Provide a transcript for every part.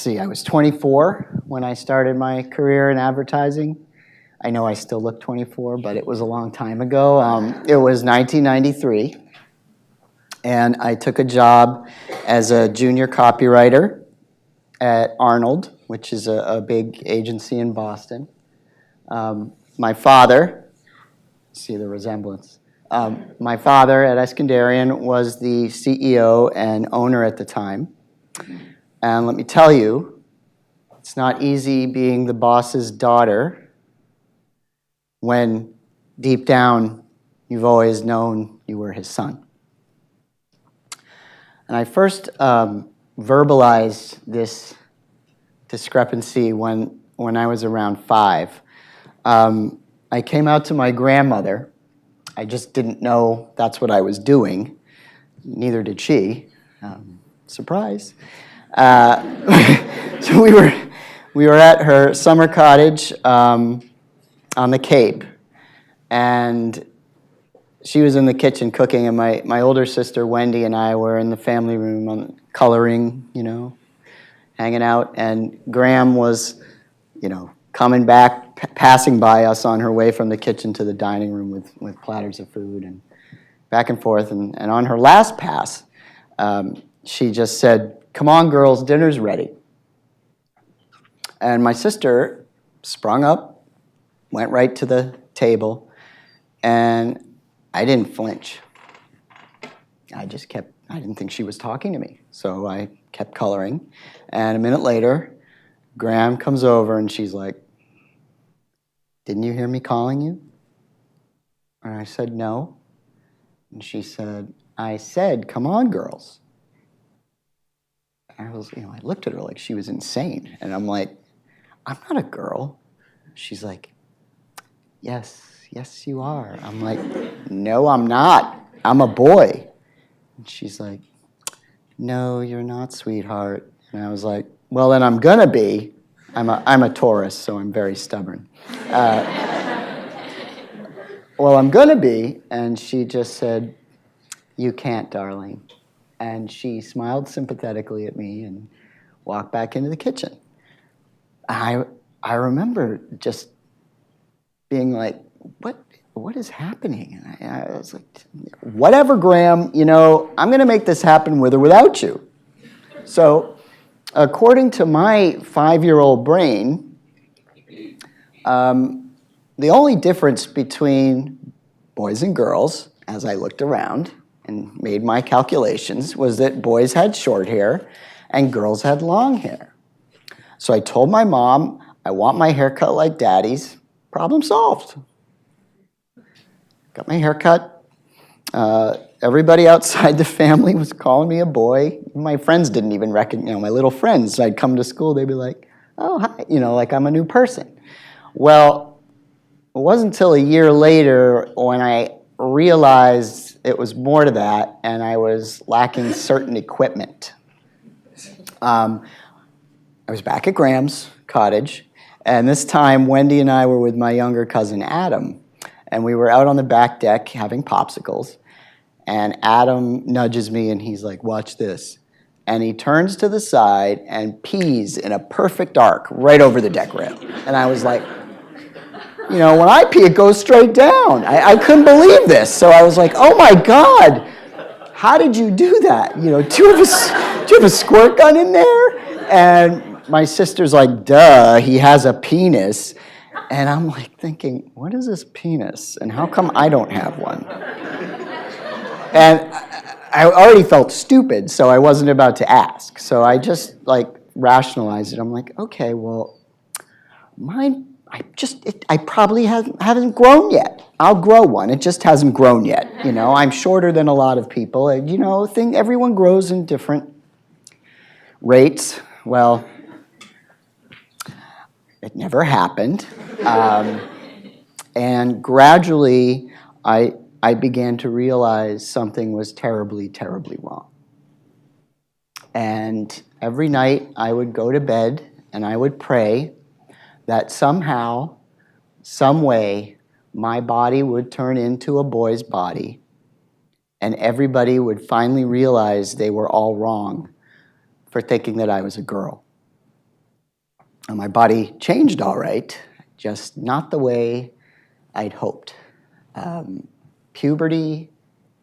see, I was 24 when I started my career in advertising. I know I still look 24, but it was a long time ago. It was 1993, and I took a job as a junior copywriter at Arnold, which is a big agency in Boston. My father, see the resemblance, my father at Eskandarian was the CEO and owner at the time. And let me tell you, it's not easy being the boss's daughter when deep down you've always known you were his son. And I first verbalized this discrepancy when I was around 5. I came out to my grandmother. I just didn't know that's what I was doing. Neither did she. Surprise. So we were at her summer cottage on the Cape, and she was in the kitchen cooking, and my older sister Wendy and I were in the family room coloring, hanging out, and Graham was, coming back, passing by us on her way from the kitchen to the dining room with platters of food and back and forth. And on her last pass, she just said, "Come on, girls, dinner's ready." And my sister sprung up, went right to the table, and I didn't flinch. I didn't think she was talking to me, so I kept coloring. And a minute later, Graham comes over and she's like, "Didn't you hear me calling you?" And I said, "No." And she said, "I said, come on, girls." And I looked at her like she was insane. And I'm like, "I'm not a girl." She's like, yes, you are." I'm like, "No, I'm not. I'm a boy." And she's like, "No, you're not, sweetheart." And I was like, "Well, then I'm gonna be. I'm a Taurus, so I'm very stubborn. Well, I'm gonna be." And she just said, "You can't, darling." And she smiled sympathetically at me and walked back into the kitchen. I remember just being like, what is happening? And I was like, "Whatever, Graham, I'm going to make this happen with or without you." So according to my 5-year-old brain, the only difference between boys and girls, as I looked around and made my calculations, was that boys had short hair and girls had long hair. So I told my mom, "I want my hair cut like Daddy's." Problem solved. Got my hair cut. Everybody outside the family was calling me a boy. My friends didn't even recognize, my little friends. I'd come to school, they'd be like, "Oh, hi," like I'm a new person. Well, it wasn't until a year later when I realized it was more to that and I was lacking certain equipment. I was back at Graham's cottage, and this time Wendy and I were with my younger cousin Adam, and we were out on the back deck having popsicles, and Adam nudges me and he's like, "Watch this." And he turns to the side and pees in a perfect arc right over the deck rail. And I was like, when I pee, it goes straight down. I couldn't believe this. So I was like, "Oh my God, how did you do that? Do you have a squirt gun in there?" And my sister's like, "Duh, he has a penis." And I'm like thinking, what is this penis? And how come I don't have one? And I already felt stupid, so I wasn't about to ask. So I just rationalized it. I'm like, okay, well, mine, I probably haven't grown yet. I'll grow one. It just hasn't grown yet. I'm shorter than a lot of people. And, everyone grows in different rates. Well, it never happened. And gradually, I began to realize something was terribly, terribly wrong. And every night I would go to bed and I would pray that somehow, some way, my body would turn into a boy's body, and everybody would finally realize they were all wrong for thinking that I was a girl. And my body changed all right, just not the way I'd hoped. Puberty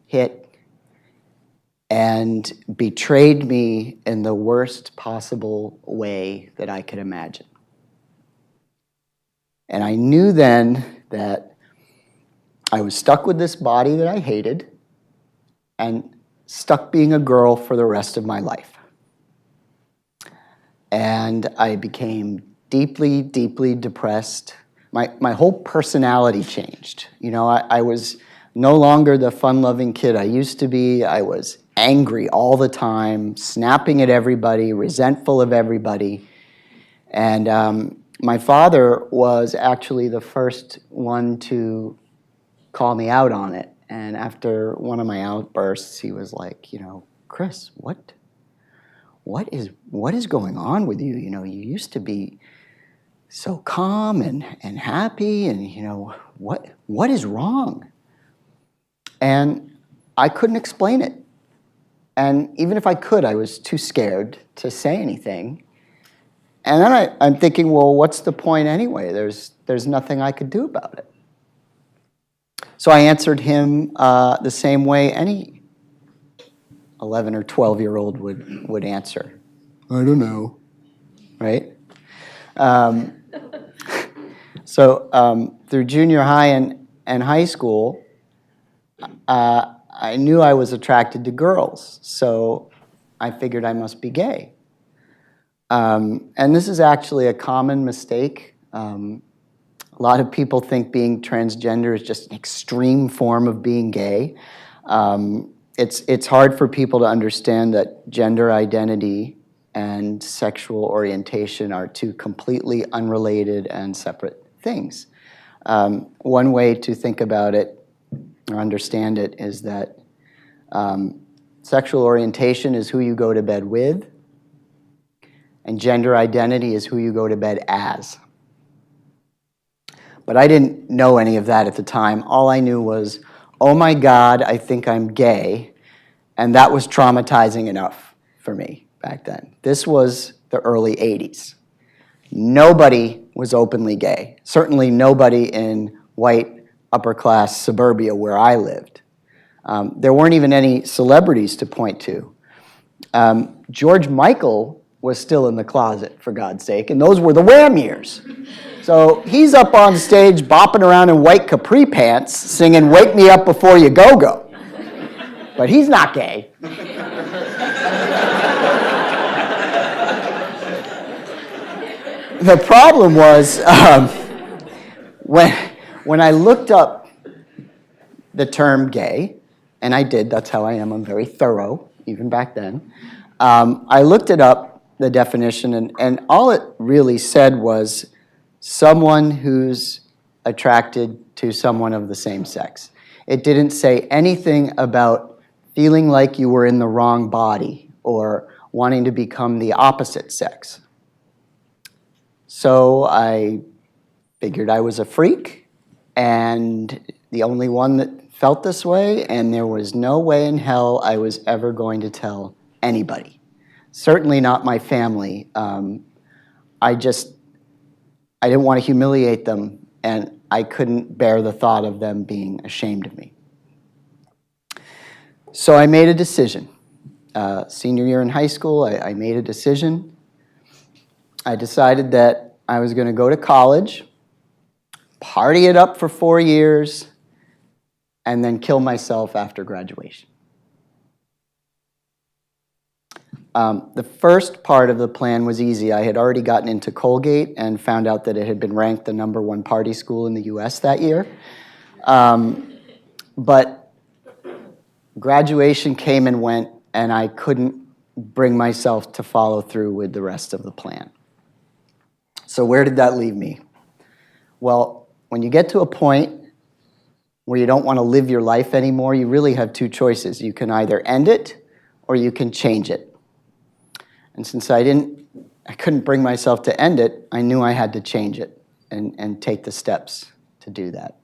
hit and betrayed me in the worst possible way that I could imagine. And I knew then that I was stuck with this body that I hated and stuck being a girl for the rest of my life. And I became deeply, deeply depressed. My whole personality changed. You know, I was no longer the fun-loving kid I used to be. I was angry all the time, snapping at everybody, resentful of everybody. And my father was actually the first one to call me out on it. And after one of my outbursts, he was like, you know, Chris, what is going on with you? You know, you used to be so calm and happy, and you know, what is wrong? And I couldn't explain it. And even if I could, I was too scared to say anything. And then I'm thinking, well, what's the point anyway? There's nothing I could do about it. So I answered him the same way any 11 or 12-year-old would answer. I don't know, right? So through junior high and high school, I knew I was attracted to girls, so I figured I must be gay. And this is actually a common mistake. A lot of people think being transgender is just an extreme form of being gay. It's hard for people to understand that gender identity and sexual orientation are two completely unrelated and separate things. One way to think about it or understand it is that sexual orientation is who you go to bed with, and gender identity is who you go to bed as. But I didn't know any of that at the time. All I knew was, oh my God, I think I'm gay. And that was traumatizing enough for me back then. This was the early 80s. Nobody was openly gay. Certainly nobody in white, upper-class suburbia where I lived. There weren't even any celebrities to point to. George Michael was still in the closet, for God's sake, and those were the Wham years. So he's up on stage bopping around in white capri pants singing Wake Me Up Before You Go-Go. But he's not gay. The problem was when I looked up the term gay, and I did, that's how I am, I'm very thorough, even back then. I looked it up, the definition, and all it really said was someone who's attracted to someone of the same sex. It didn't say anything about feeling like you were in the wrong body or wanting to become the opposite sex. So I figured I was a freak and the only one that felt this way, and there was no way in hell I was ever going to tell anybody. Certainly not my family. I didn't want to humiliate them, and I couldn't bear the thought of them being ashamed of me. So I made a decision. Senior year in high school, I made a decision. I decided that I was going to go to college, party it up for 4 years, and then kill myself after graduation. The first part of the plan was easy. I had already gotten into Colgate and found out that it had been ranked the #1 party school in the US that year. But graduation came and went, and I couldn't bring myself to follow through with the rest of the plan. So where did that leave me? Well, when you get to a point where you don't want to live your life anymore, you really have two choices. You can either end it or you can change it. And since I couldn't bring myself to end it, I knew I had to change it and take the steps to do that.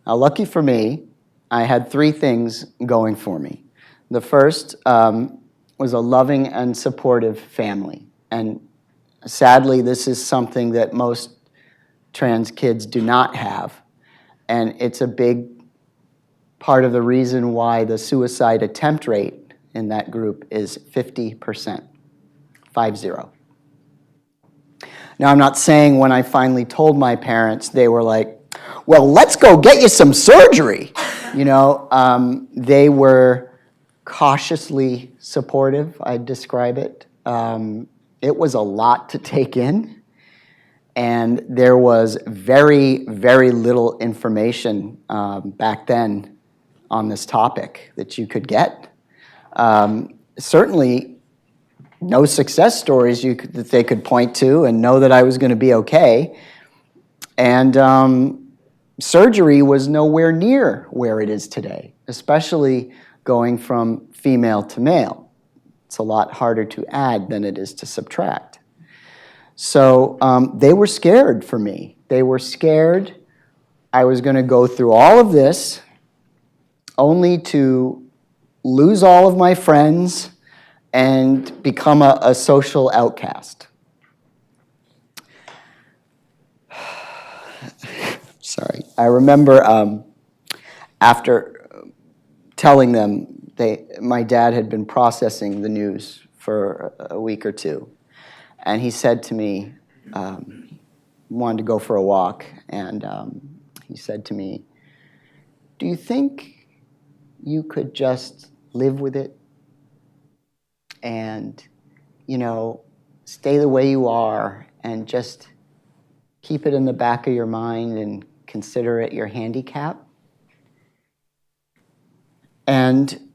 Now, lucky for me, I had 3 things going for me. The first was a loving and supportive family. And Sadly, this is something that most trans kids do not have, and it's a big part of the reason why the suicide attempt rate in that group is 50%, 50. Now, I'm not saying when I finally told my parents, they were like, well, let's go get you some surgery. They were cautiously supportive, I'd describe it. It was a lot to take in, and there was very, very little information back then on this topic that you could get. Certainly no success stories that they could point to and know that I was going to be okay. And surgery was nowhere near where it is today, especially going from female to male. It's a lot harder to add than it is to subtract. So they were scared for me. They were scared I was going to go through all of this only to lose all of my friends and become a social outcast. Sorry. I remember after telling them, my dad had been processing the news for a week or two. And he said to me, wanted to go for a walk, and he said to me, do you think you could just live with it and, stay the way you are and just keep it in the back of your mind and consider it your handicap? And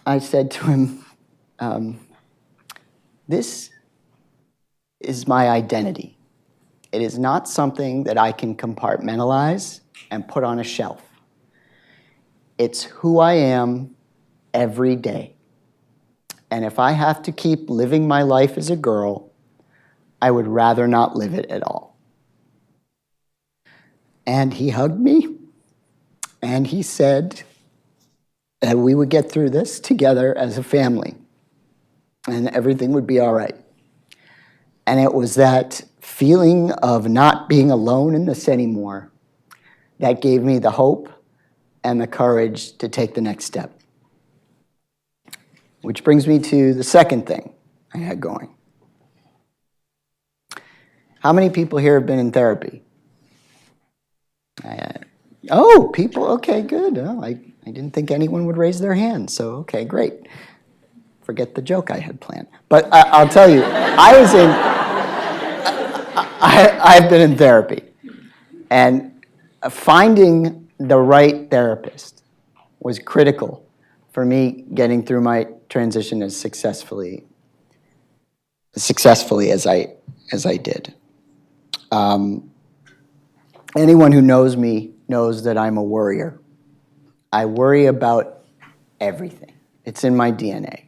I said to him, this is my identity. It is not something that I can compartmentalize and put on a shelf. It's who I am every day. And if I have to keep living my life as a girl, I would rather not live it at all. And he hugged me, and he said that we would get through this together as a family, and everything would be all right. And it was that feeling of not being alone in this anymore that gave me the hope and the courage to take the next step. Which brings me to the second thing I had going. How many people here have been in therapy? Oh, people, okay, good. Oh, I didn't think anyone would raise their hand, so okay, great. Forget the joke I had planned. But I'll tell you, I've been in therapy, and finding the right therapist was critical for me getting through my transition as successfully as I did. Anyone who knows me knows that I'm a worrier. I worry about everything. It's in my DNA.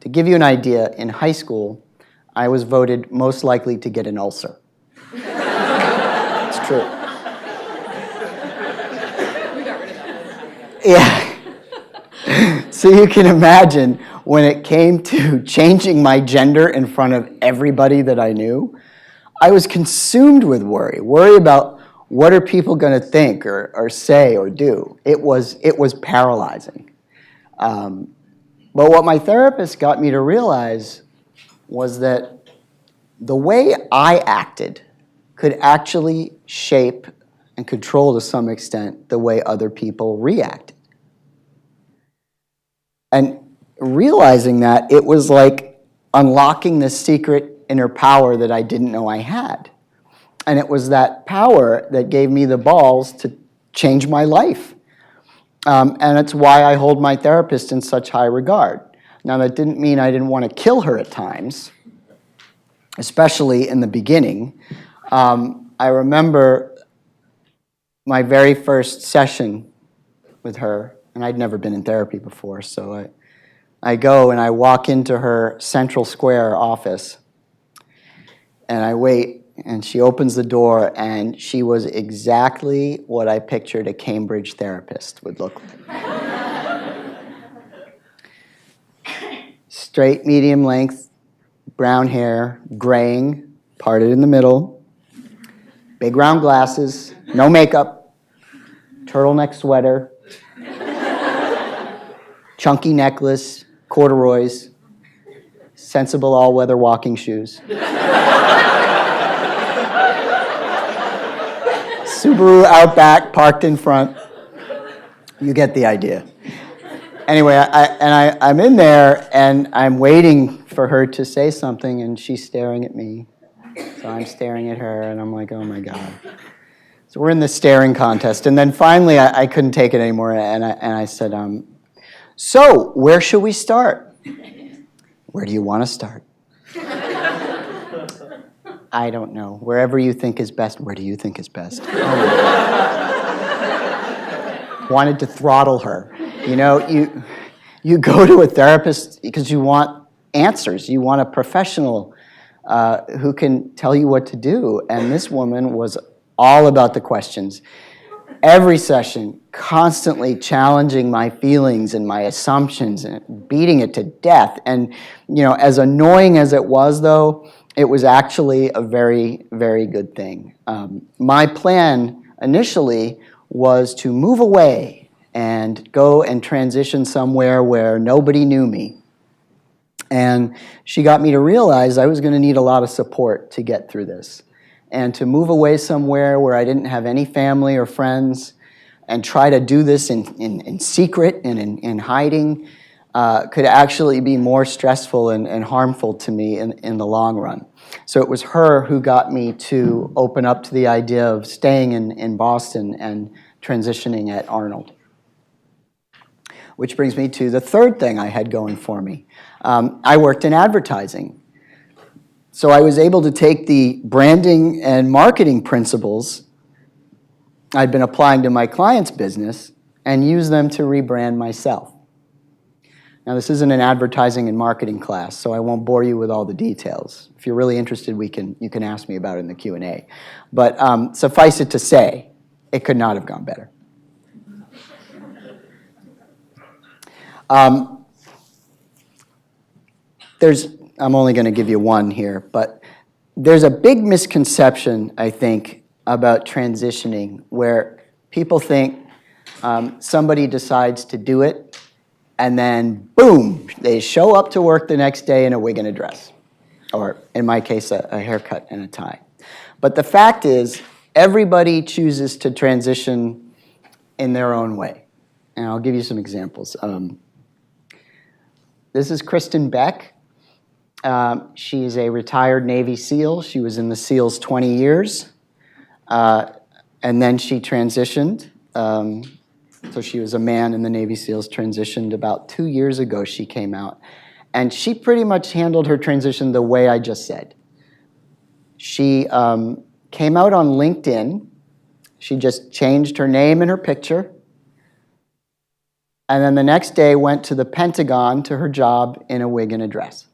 To give you an idea, in high school, I was voted most likely to get an ulcer. It's true. We got rid of that. Yeah. So you can imagine when it came to changing my gender in front of everybody that I knew, I was consumed with worry about what are people going to think or say or do. It was paralyzing. But what my therapist got me to realize was that the way I acted could actually shape and control to some extent the way other people reacted. And realizing that, it was like unlocking this secret inner power that I didn't know I had. And it was that power that gave me the balls to change my life. And it's why I hold my therapist in such high regard. Now, that didn't mean I didn't want to kill her at times, especially in the beginning. I remember my very first session with her, and I'd never been in therapy before, so I go and I walk into her Central Square office, and I wait, and she opens the door, and she was exactly what I pictured a Cambridge therapist would look like. Straight, medium length, brown hair, graying, parted in the middle, big round glasses, no makeup, turtleneck sweater, chunky necklace, corduroys, sensible all-weather walking shoes. Subaru Outback parked in front. You get the idea. Anyway, I'm in there, and I'm waiting for her to say something, and she's staring at me. So I'm staring at her, and I'm like, oh, my God. So we're in this staring contest. And then finally, I couldn't take it anymore, and I said, so where should we start? Where do you want to start? I don't know. Wherever you think is best. Where do you think is best? Wanted to throttle her. You know, you go to a therapist because you want answers. You want a professional who can tell you what to do. And this woman was all about the questions. Every session, constantly challenging my feelings and my assumptions and beating it to death. And, you know, as annoying as it was, though, it was actually a very, very good thing. My plan initially was to move away and go and transition somewhere where nobody knew me. And she got me to realize I was going to need a lot of support to get through this. And to move away somewhere where I didn't have any family or friends and try to do this in secret and in hiding could actually be more stressful and harmful to me in the long run. So it was her who got me to open up to the idea of staying in Boston and transitioning at Arnold. Which brings me to the third thing I had going for me. I worked in advertising. So I was able to take the branding and marketing principles I'd been applying to my client's business and use them to rebrand myself. Now, this isn't an advertising and marketing class, so I won't bore you with all the details. If you're really interested, you can ask me about it in the Q&A. But suffice it to say, it could not have gone better. I'm only going to give you one here, but there's a big misconception, I think, about transitioning where people think somebody decides to do it and then, boom, they show up to work the next day in a wig and a dress, or in my case, a haircut and a tie. But the fact is, everybody chooses to transition in their own way. And I'll give you some examples. This is Kristen Beck. She's a retired Navy SEAL. She was in the SEALs 20 years, and then she transitioned. So she was a man in the Navy SEALs, transitioned about 2 years ago she came out. And she pretty much handled her transition the way I just said. She came out on LinkedIn. She just changed her name and her picture. And then the next day went to the Pentagon to her job in a wig and a dress.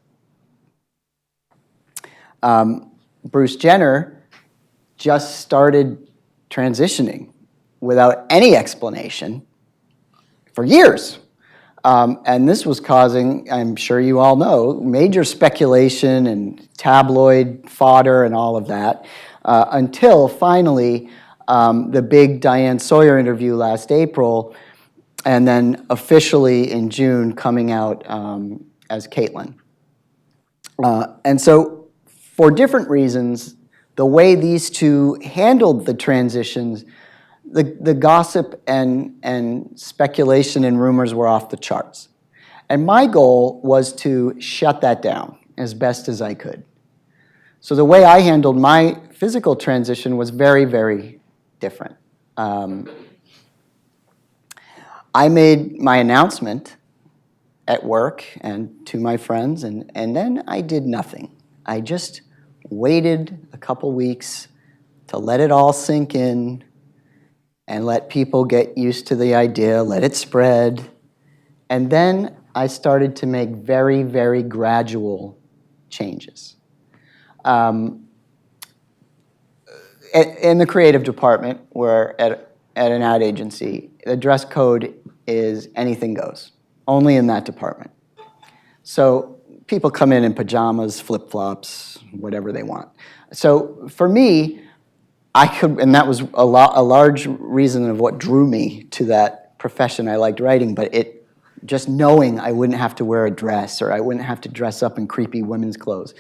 Bruce Jenner just started transitioning without any explanation for years. And this was causing, I'm sure you all know, major speculation and tabloid fodder and all of that, until finally the big Diane Sawyer interview last April, and then officially in June coming out as Caitlyn. And so, for different reasons, the way these two handled the transitions, the gossip and speculation and rumors were off the charts. And my goal was to shut that down as best as I could. So the way I handled my physical transition was very, very different. I made my announcement at work and to my friends, and then I did nothing. I just waited a couple weeks to let it all sink in and let people get used to the idea, let it spread. And then I started to make very, very gradual changes. In the creative department, we're at an ad agency, the dress code is anything goes, only in that department. So people come in pajamas, flip-flops, whatever they want. So for me, and that was a large reason of what drew me to that profession. I liked writing, but just knowing I wouldn't have to wear a dress or I wouldn't have to dress up in creepy women's clothes.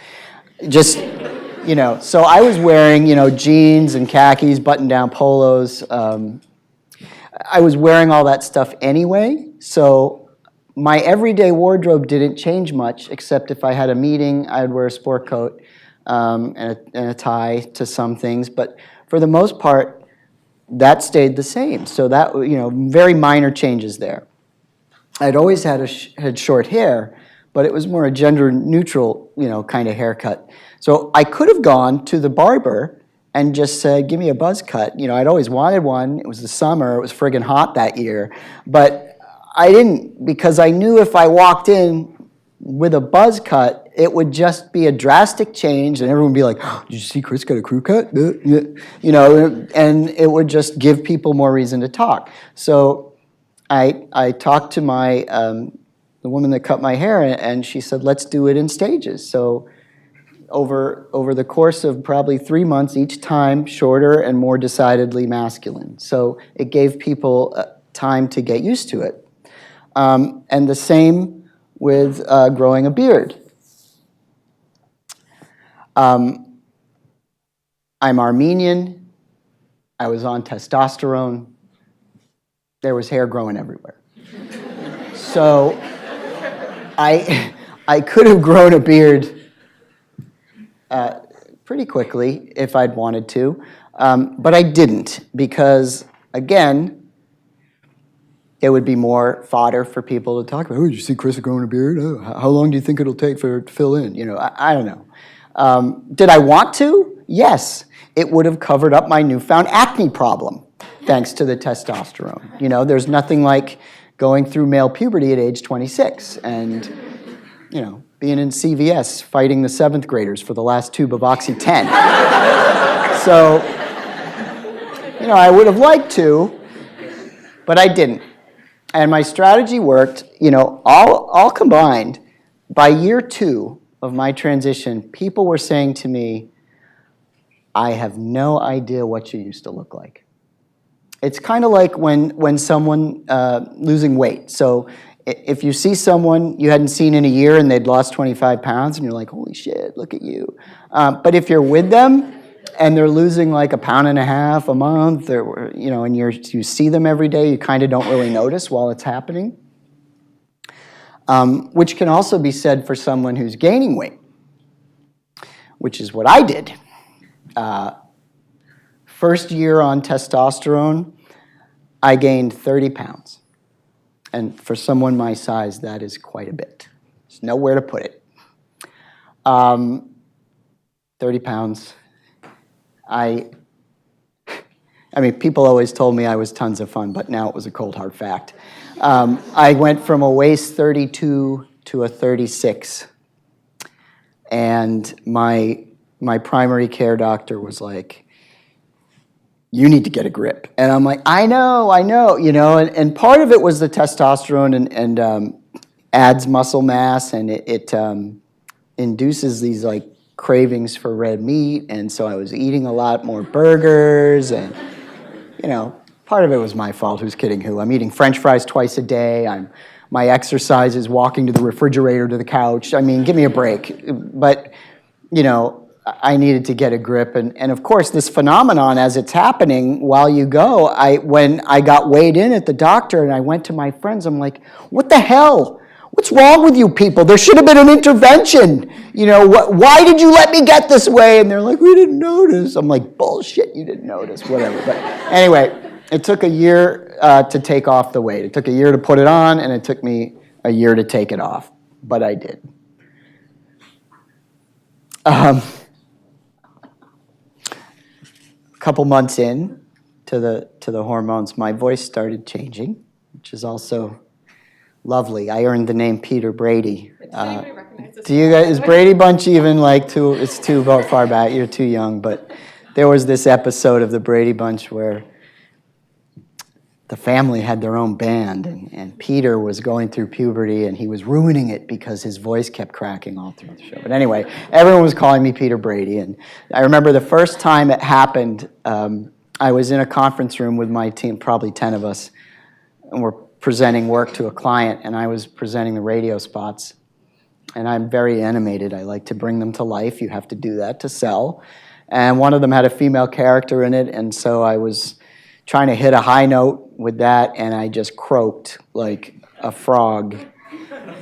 Just, so I was wearing, jeans and khakis, button-down polos. I was wearing all that stuff anyway, so my everyday wardrobe didn't change much, except if I had a meeting, I'd wear a sport coat and a tie to some things. But for the most part, that stayed the same. So that, very minor changes there. I'd always had short hair, but it was more a gender-neutral, kind of haircut. So I could have gone to the barber and just said, give me a buzz cut. I'd always wanted one. It was the summer. It was friggin' hot that year. But I didn't, because I knew if I walked in with a buzz cut, it would just be a drastic change, and everyone would be like, oh, did you see Chris got a crew cut? And it would just give people more reason to talk. So I talked to the woman that cut my hair, and she said, let's do it in stages. So over the course of probably 3 months, each time shorter and more decidedly masculine. So it gave people time to get used to it. And the same with growing a beard. I'm Armenian. I was on testosterone. There was hair growing everywhere. So I could have grown a beard pretty quickly if I'd wanted to, but I didn't because, again, it would be more fodder for people to talk about. Oh, did you see Chris growing a beard? Oh, how long do you think it'll take for it to fill in? I don't know. Did I want to? Yes. It would have covered up my newfound acne problem, thanks to the testosterone. There's nothing like going through male puberty at age 26 and, being in CVS fighting the 7th graders for the last tube of Oxy-10. So, I would have liked to, but I didn't. And my strategy worked, all combined. By year 2 of my transition, people were saying to me, I have no idea what you used to look like. It's kind of like when someone losing weight. So if you see someone you hadn't seen in a year and they'd lost 25 pounds and you're like, holy shit, look at you. But if you're with them and they're losing like 1.5 pounds a month, and you see them every day, you kind of don't really notice while it's happening. Which can also be said for someone who's gaining weight, which is what I did. First year on testosterone, I gained 30 pounds. And for someone my size, that is quite a bit. There's nowhere to put it. 30 pounds. People always told me I was tons of fun, but now it was a cold hard fact. I went from a waist 32 to a 36. And my primary care doctor was like, you need to get a grip. And I'm like, I know, and part of it was the testosterone and adds muscle mass, and it induces these like cravings for red meat, and so I was eating a lot more burgers, and part of it was my fault. Who's kidding who? I'm eating French fries twice a day. My exercise is walking to the refrigerator to the couch. Give me a break. But I needed to get a grip, and of course, this phenomenon, as it's happening while you go, when I got weighed in at the doctor and I went to my friends, I'm like, what the hell? What's wrong with you people? There should have been an intervention. Why did you let me get this way? And they're like, we didn't notice. I'm like, bullshit, you didn't notice, whatever. But anyway, it took a year to take off the weight. It took a year to put it on, and it took me a year to take it off, but I did. Couple months in to the hormones, my voice started changing, which is also lovely. I earned the name Peter Brady. Do you guys, is Brady Bunch even like too? It's too far back. You're too young. But there was this episode of the Brady Bunch where the family had their own band, and Peter was going through puberty, and he was ruining it because his voice kept cracking all through the show. But anyway, everyone was calling me Peter Brady, and I remember the first time it happened, I was in a conference room with my team, probably 10 of us, and we're presenting work to a client, and I was presenting the radio spots. And I'm very animated. I like to bring them to life. You have to do that to sell. And one of them had a female character in it, and so I was trying to hit a high note with that, and I just croaked like a frog.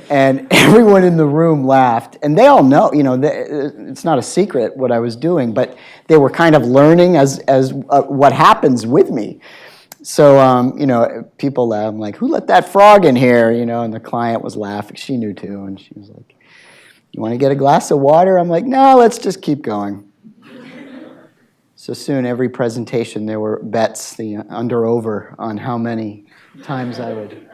And everyone in the room laughed. And they all know, it's not a secret what I was doing, but they were kind of learning as what happens with me. So, people laugh. I'm like, who let that frog in here? And the client was laughing. She knew too, and she was like, you want to get a glass of water? I'm like, no, let's just keep going. So soon, every presentation, there were bets, the under-over, on how many times I would.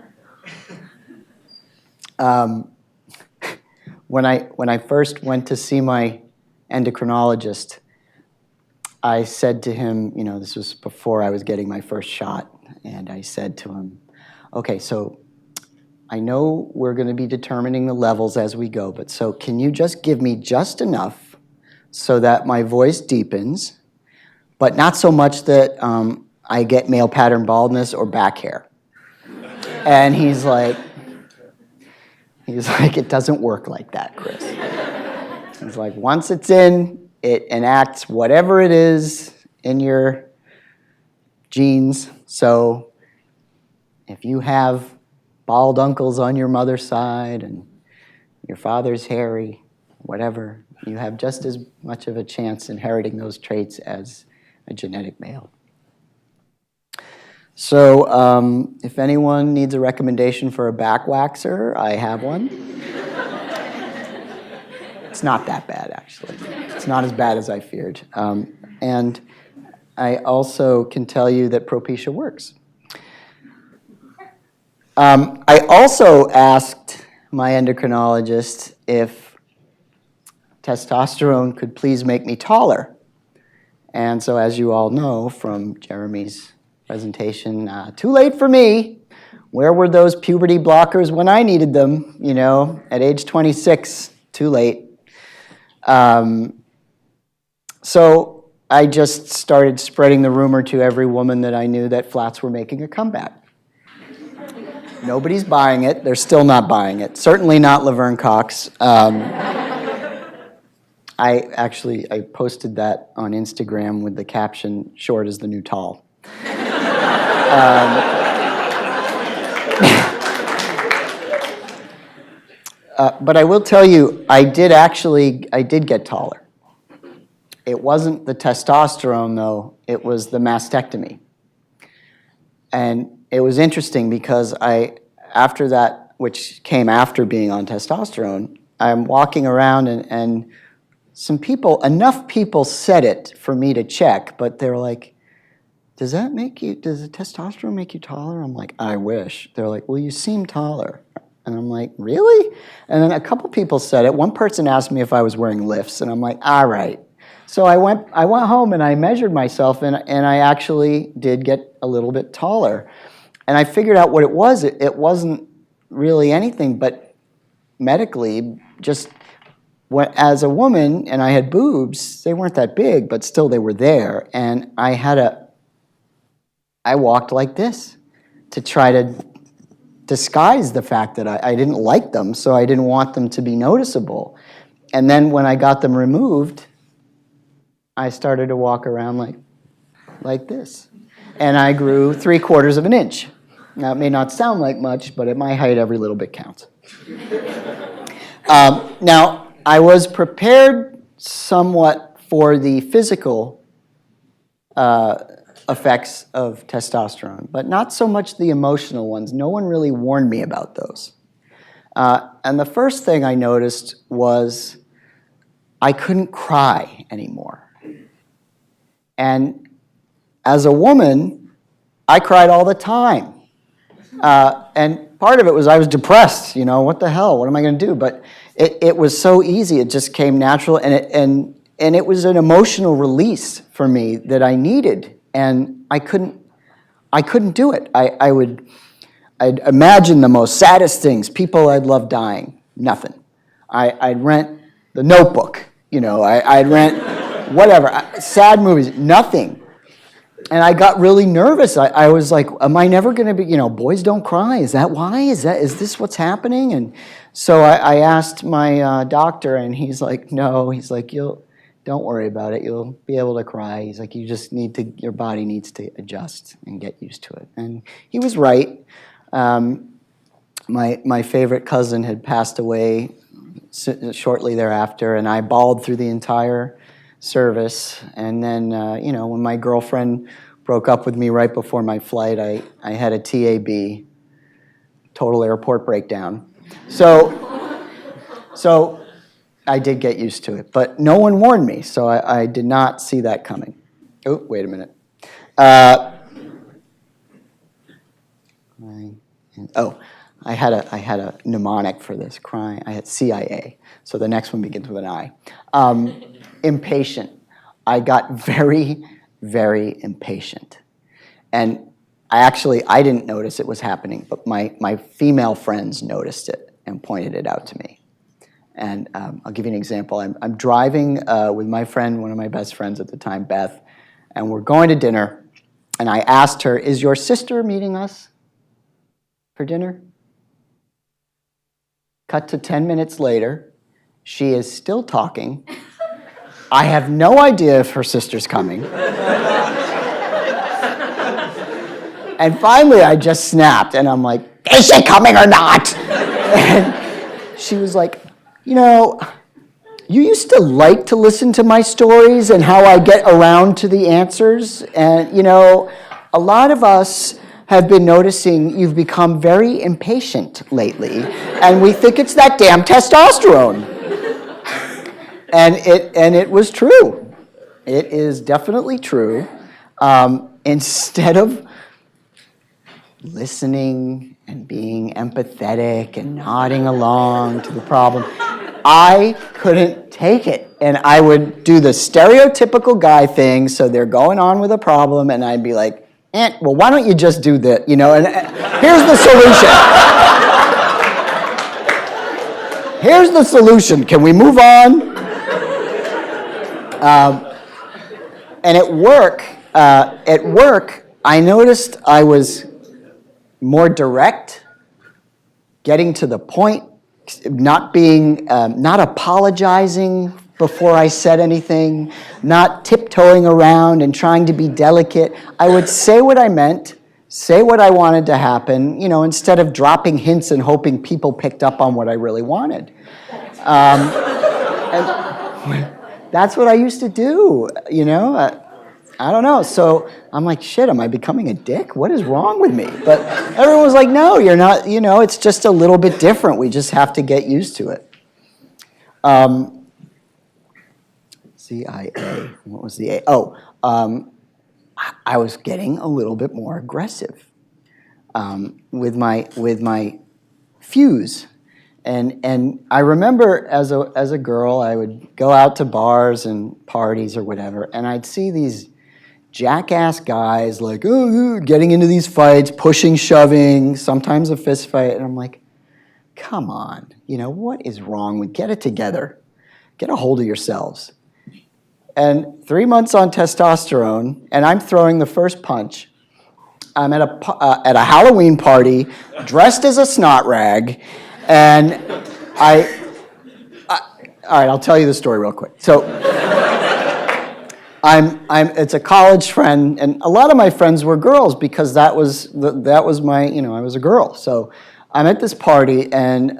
When I first went to see my endocrinologist, I said to him, this was before I was getting my first shot, and I said to him, okay, so I know we're going to be determining the levels as we go, but so can you just give me just enough so that my voice deepens, but not so much that I get male pattern baldness or back hair? And he's like, it doesn't work like that, Chris. He's like, once it's in, it enacts whatever it is in your genes. So if you have bald uncles on your mother's side and your father's hairy, whatever, you have just as much of a chance inheriting those traits as a genetic male. So if anyone needs a recommendation for a back waxer, I have one. It's not that bad, actually. It's not as bad as I feared. And I also can tell you that Propecia works. I also asked my endocrinologist if testosterone could please make me taller. And so, as you all know from Jeremy's presentation, too late for me. Where were those puberty blockers when I needed them? At age 26, too late. So I just started spreading the rumor to every woman that I knew that flats were making a comeback. Nobody's buying it. They're still not buying it. Certainly not Laverne Cox. I posted that on Instagram with the caption, "Short is the new tall." But I will tell you, I did get taller. It wasn't the testosterone, though. It was the mastectomy. And it was interesting because after that, which came after being on testosterone, I'm walking around and enough people said it for me to check, but they were like, does the testosterone make you taller? I'm like, I wish. They're like, well, you seem taller. And I'm like, really? And then a couple people said it. One person asked me if I was wearing lifts, and I'm like, all right. So I went home and I measured myself, and I actually did get a little bit taller. And I figured out what it was. It wasn't really anything, but medically, just as a woman, and I had boobs, they weren't that big, but still they were there. And I walked like this to try to disguise the fact that I didn't like them, so I didn't want them to be noticeable. And then when I got them removed, I started to walk around like this. And I grew 3/4 of an inch. Now, it may not sound like much, but at my height, every little bit counts. Now, I was prepared somewhat for the physical effects of testosterone, but not so much the emotional ones. No one really warned me about those. And the first thing I noticed was I couldn't cry anymore. And as a woman, I cried all the time. And part of it was I was depressed, what the hell, what am I going to do? But it was so easy, it just came natural, and it was an emotional release for me that I needed. And I couldn't I couldn't do it. I'd imagine the most saddest things, people I'd love dying, nothing. I'd rent The Notebook, I'd rent whatever, sad movies, nothing. And I got really nervous. I was like, am I never going to be, boys don't cry. Is that why? Is this what's happening? And so I asked my doctor, and he's like, no. He's like, don't worry about it. You'll be able to cry. He's like, your body needs to adjust and get used to it. And he was right. My favorite cousin had passed away shortly thereafter, and I bawled through the entire service. And then, when my girlfriend broke up with me right before my flight, I had a TAB, total airport breakdown. So I did get used to it, but no one warned me, so I did not see that coming. Oh, wait a minute. I had a mnemonic for this, crying. I had CIA, so the next one begins with an I. Impatient. I got very, very impatient. And I didn't notice it was happening, but my female friends noticed it and pointed it out to me. And I'll give you an example. I'm driving with my friend, one of my best friends at the time, Beth, and we're going to dinner. And I asked her, is your sister meeting us for dinner? Cut to 10 minutes later, she is still talking. I have no idea if her sister's coming. And finally, I just snapped, and I'm like, is she coming or not? And she was like, you used to like to listen to my stories and how I get around to the answers. And, a lot of us have been noticing you've become very impatient lately, and we think it's that damn testosterone. And it was true. It is definitely true. Instead of listening and being empathetic and nodding along to the problem, I couldn't take it. And I would do the stereotypical guy thing, so they're going on with a problem, and I'd be like, well, why don't you just do that? And here's the solution. Here's the solution. Can we move on? And at work, I noticed I was more direct, getting to the point, not apologizing before I said anything, not tiptoeing around and trying to be delicate. I would say what I meant, say what I wanted to happen, instead of dropping hints and hoping people picked up on what I really wanted. And that's what I used to do, I don't know. So I'm like, shit, am I becoming a dick? What is wrong with me? But everyone was like, no, you're not, it's just a little bit different. We just have to get used to it. CIA, what was the A? I was getting a little bit more aggressive with my fuse. And I remember as a girl, I would go out to bars and parties or whatever, and I'd see these jackass guys like getting into these fights, pushing, shoving, sometimes a fist fight, and I'm like, come on, what is wrong with, get it together, get a hold of yourselves. And 3 months on testosterone, and I'm throwing the first punch. I'm at a Halloween party, dressed as a snot rag, and all right, I'll tell you the story real quick. So it's a college friend, and a lot of my friends were girls because that was my, I was a girl. So I'm at this party, and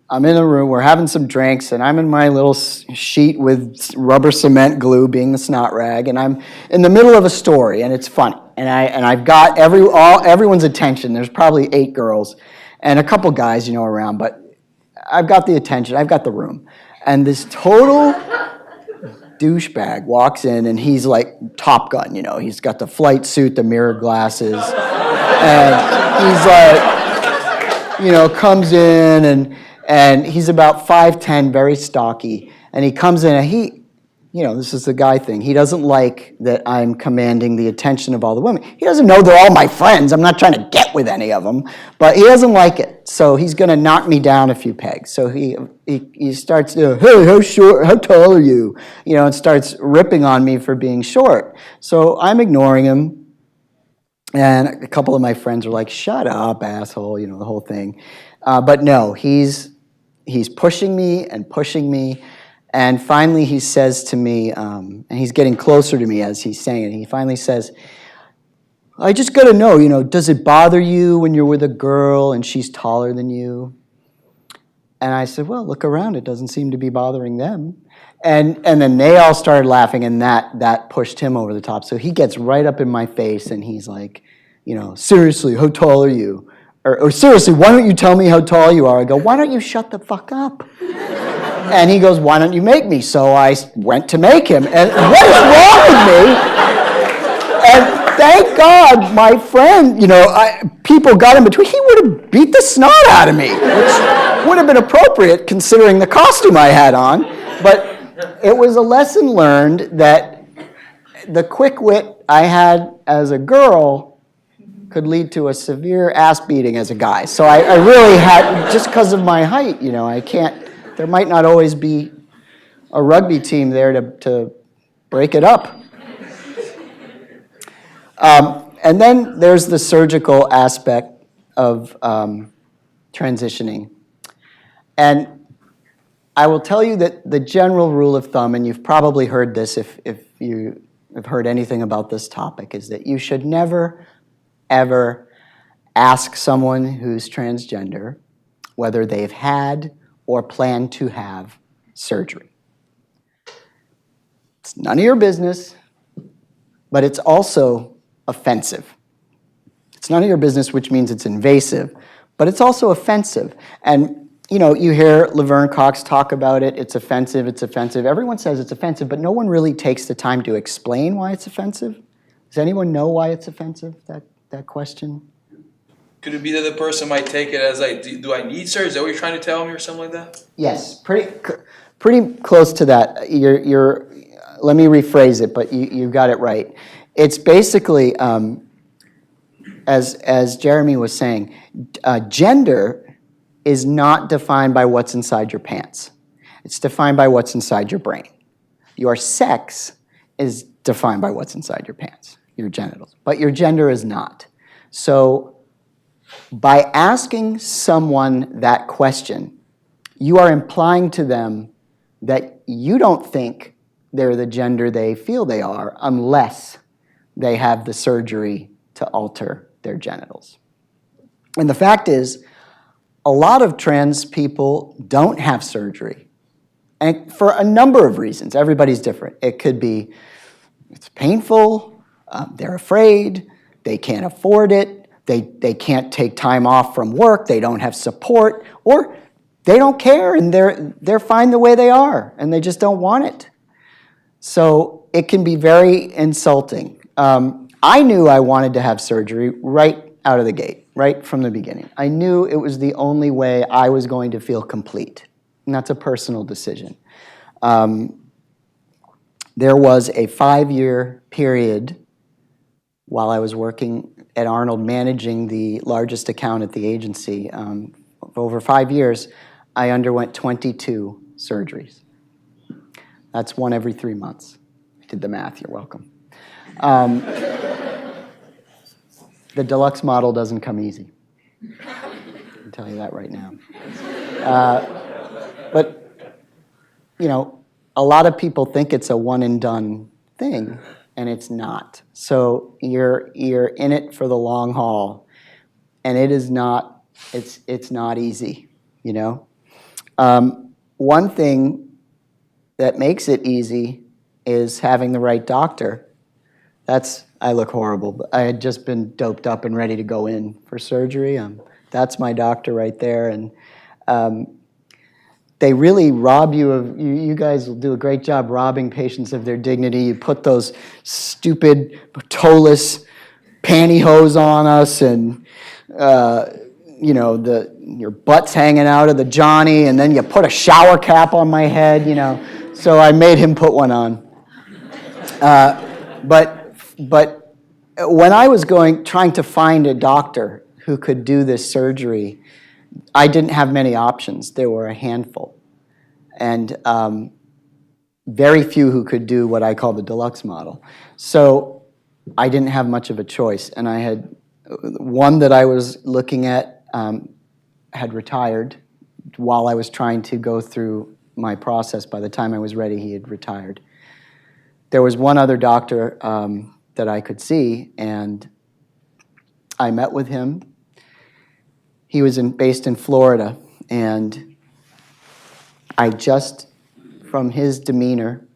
I'm in a room, we're having some drinks, and I'm in my little sheet with rubber cement glue, being the snot rag, and I'm in the middle of a story, and it's funny. And I've got everyone's attention. There's probably 8 girls and a couple guys, around, but I've got the attention, I've got the room. And this total douchebag walks in, and he's like Top Gun, he's got the flight suit, the mirror glasses, and he's like, comes in, and he's about 5'10", very stocky, and he comes in, and he this is the guy thing. He doesn't like that I'm commanding the attention of all the women. He doesn't know they're all my friends. I'm not trying to get with any of them, but he doesn't like it. So he's going to knock me down a few pegs. So he starts, hey, how tall are you? And starts ripping on me for being short. So I'm ignoring him. And a couple of my friends are like, shut up, asshole, the whole thing. But no, he's pushing me and pushing me. And finally he says to me, and he's getting closer to me as he's saying it, he finally says, I just got to know, does it bother you when you're with a girl and she's taller than you? And I said, well, look around. It doesn't seem to be bothering them. And then they all started laughing, and that pushed him over the top. So he gets right up in my face, and he's like, seriously, how tall are you? Or seriously, why don't you tell me how tall you are? I go, why don't you shut the fuck up? And he goes, why don't you make me? So I went to make him. And what is wrong with me? And thank God my friend, people got in between. He would have beat the snot out of me, which would have been appropriate considering the costume I had on. But it was a lesson learned that the quick wit I had as a girl could lead to a severe ass beating as a guy. So I really had, just because of my height, I can't, there might not always be a rugby team there to break it up. And then there's the surgical aspect of transitioning. And I will tell you that the general rule of thumb, and you've probably heard this if you have heard anything about this topic, is that you should never, ever ask someone who's transgender whether they've had or plan to have surgery. It's none of your business, but it's also offensive. It's none of your business, which means it's invasive, but it's also offensive. And you hear Laverne Cox talk about it. It's offensive, it's offensive. Everyone says it's offensive, but no one really takes the time to explain why it's offensive. Does anyone know why it's offensive, that question? Could it be that the person might take it as like, do I need surgery? Is that what you're trying to tell me or something like that? Yes, pretty close to that. Let me rephrase it, but you got it right. It's basically, as Jeremy was saying, gender is not defined by what's inside your pants. It's defined by what's inside your brain. Your sex is defined by what's inside your pants, your genitals, but your gender is not. So by asking someone that question, you are implying to them that you don't think they're the gender they feel they are unless they have the surgery to alter their genitals. And the fact is, a lot of trans people don't have surgery, and for a number of reasons. Everybody's different. It could be it's painful, they're afraid, they can't afford it, they can't take time off from work, they don't have support, or they don't care and they're fine the way they are and they just don't want it. So it can be very insulting. I knew I wanted to have surgery right out of the gate, right from the beginning. I knew it was the only way I was going to feel complete, and that's a personal decision. There was a 5-year period while I was working at Arnold managing the largest account at the agency. Over 5 years, I underwent 22 surgeries. That's one every 3 months. I did the math, you're welcome. The deluxe model doesn't come easy. I can tell you that right now. But, a lot of people think it's a one and done thing, and it's not. So you're in it for the long haul, and it is not, it's not easy, One thing that makes it easy is having the right doctor. I look horrible, but I had just been doped up and ready to go in for surgery. That's my doctor right there, and they really rob you of, you guys will do a great job robbing patients of their dignity. You put those stupid toeless pantyhose on us, and your butt's hanging out of the Johnny, and then you put a shower cap on my head, So I made him put one on. But when I was trying to find a doctor who could do this surgery, I didn't have many options. There were a handful, and very few who could do what I call the deluxe model. So I didn't have much of a choice, and I had one that I was looking at had retired while I was trying to go through my process. By the time I was ready, he had retired. There was one other doctor that I could see, and I met with him. He was based in Florida, and I just, from his demeanor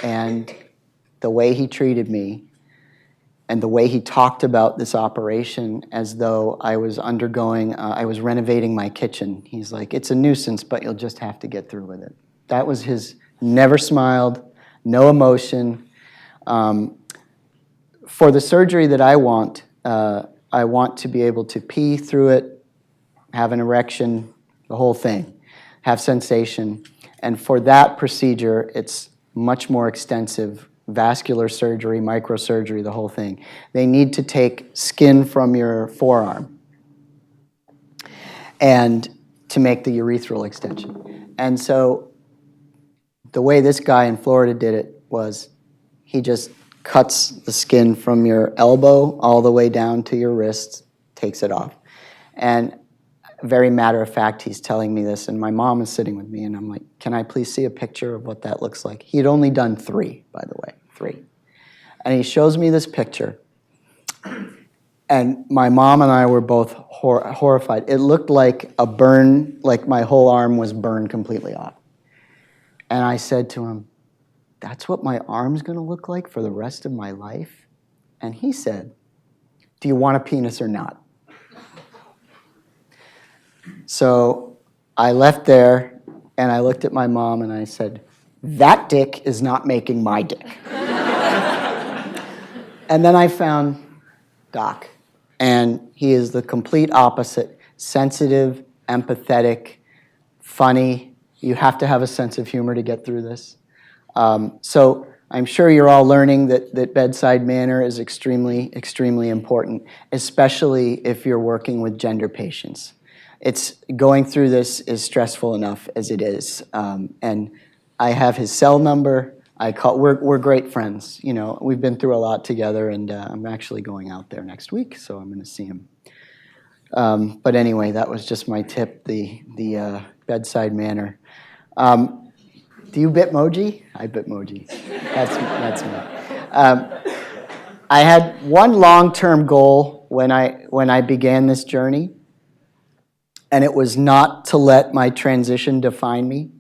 and the way he treated me and the way he talked about this operation as though I was I was renovating my kitchen. He's like, it's a nuisance, but you'll just have to get through with it. That was his, never smiled, no emotion. For the surgery that I want to be able to pee through it, have an erection, the whole thing, have sensation. And for that procedure, it's much more extensive, vascular surgery, microsurgery, the whole thing. They need to take skin from your forearm and to make the urethral extension. And so the way this guy in Florida did it was he just cuts the skin from your elbow all the way down to your wrist, takes it off. And very matter of fact, he's telling me this, and my mom is sitting with me, and I'm like, can I please see a picture of what that looks like? He had only done 3, by the way, 3. And he shows me this picture, and my mom and I were both horrified. It looked like a burn, like my whole arm was burned completely off. And I said to him, that's what my arm's going to look like for the rest of my life? And he said, do you want a penis or not? So I left there, and I looked at my mom, and I said, that dick is not making my dick. And then I found Doc, and he is the complete opposite, sensitive, empathetic, funny. You have to have a sense of humor to get through this. So I'm sure you're all learning that bedside manner is extremely, extremely important, especially if you're working with gender patients. It's going through this is stressful enough as it is, and I have his cell number. We're great friends. You know, we've been through a lot together, and I'm actually going out there next week, so I'm going to see him. But anyway, that was just my tip, the bedside manner. Do you Bitmoji? I Bitmoji. That's me. I had one long-term goal when I began this journey, and it was not to let my transition define me.